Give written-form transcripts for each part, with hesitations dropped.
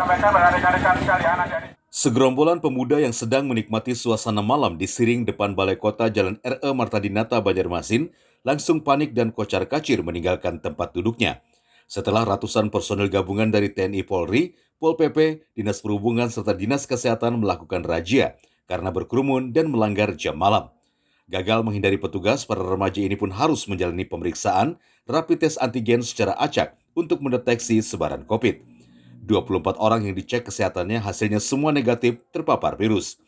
sampaikan pada rekan-rekan sekalian adik-adik. Segerombolan pemuda yang sedang menikmati suasana malam di Siring depan Balai Kota Jalan R.E. Martadinata, Banjarmasin, langsung panik dan kocar-kacir meninggalkan tempat duduknya. Setelah ratusan personel gabungan dari TNI Polri, Pol PP, Dinas Perhubungan, serta Dinas Kesehatan melakukan razia karena berkerumun dan melanggar jam malam. Gagal menghindari petugas, para remaja ini pun harus menjalani pemeriksaan rapid test antigen secara acak untuk mendeteksi sebaran COVID. 24 orang yang dicek kesehatannya hasilnya semua negatif terpapar virus.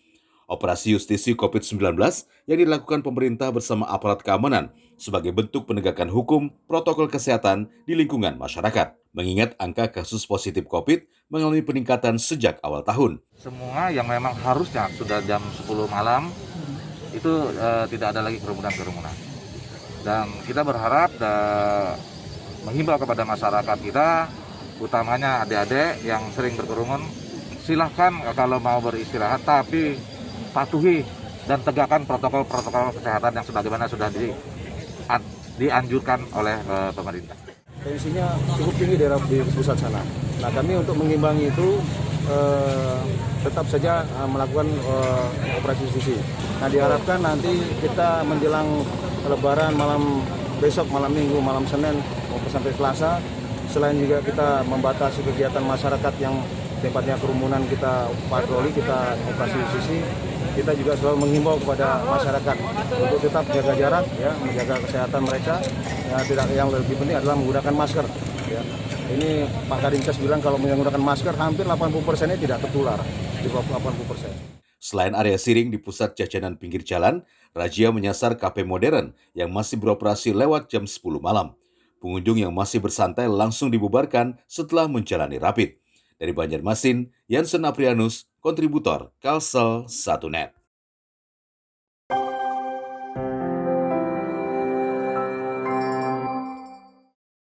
Operasi Justisi COVID-19 yang dilakukan pemerintah bersama aparat keamanan sebagai bentuk penegakan hukum protokol kesehatan di lingkungan masyarakat. Mengingat angka kasus positif COVID mengalami peningkatan sejak awal tahun. Semua yang memang harusnya sudah jam 10 malam itu tidak ada lagi kerumunan. Dan kita berharap menghimbau kepada masyarakat kita, utamanya adik-adik yang sering berkerumun, silahkan kalau mau beristirahat, tapi patuhi dan tegakkan protokol kesehatan yang sebagaimana sudah dianjurkan oleh pemerintah. Tensinya cukup tinggi di pusat sana. Nah, kami untuk mengimbangi itu tetap saja melakukan operasi justisi. Nah, diharapkan nanti kita menjelang Lebaran malam besok, malam Minggu, malam Senin maupun sampai Selasa, selain juga kita membatasi kegiatan masyarakat yang tempatnya kerumunan, kita patroli, kita operasi justisi, kita juga selalu menghimbau kepada masyarakat untuk tetap jaga jarak, ya, menjaga kesehatan mereka. Ya, yang lebih penting adalah menggunakan masker. Ya. Ini Pak Kadinkes bilang kalau menggunakan masker hampir 80%-nya tidak tertular, di bawah 80%. Selain area Siring di pusat jajanan pinggir jalan, razia menyasar kafe modern yang masih beroperasi lewat jam 10 malam. Pengunjung yang masih bersantai langsung dibubarkan setelah menjalani rapid. Dari Banjarmasin, Yansen Aprianus, kontributor Kalsel 1net.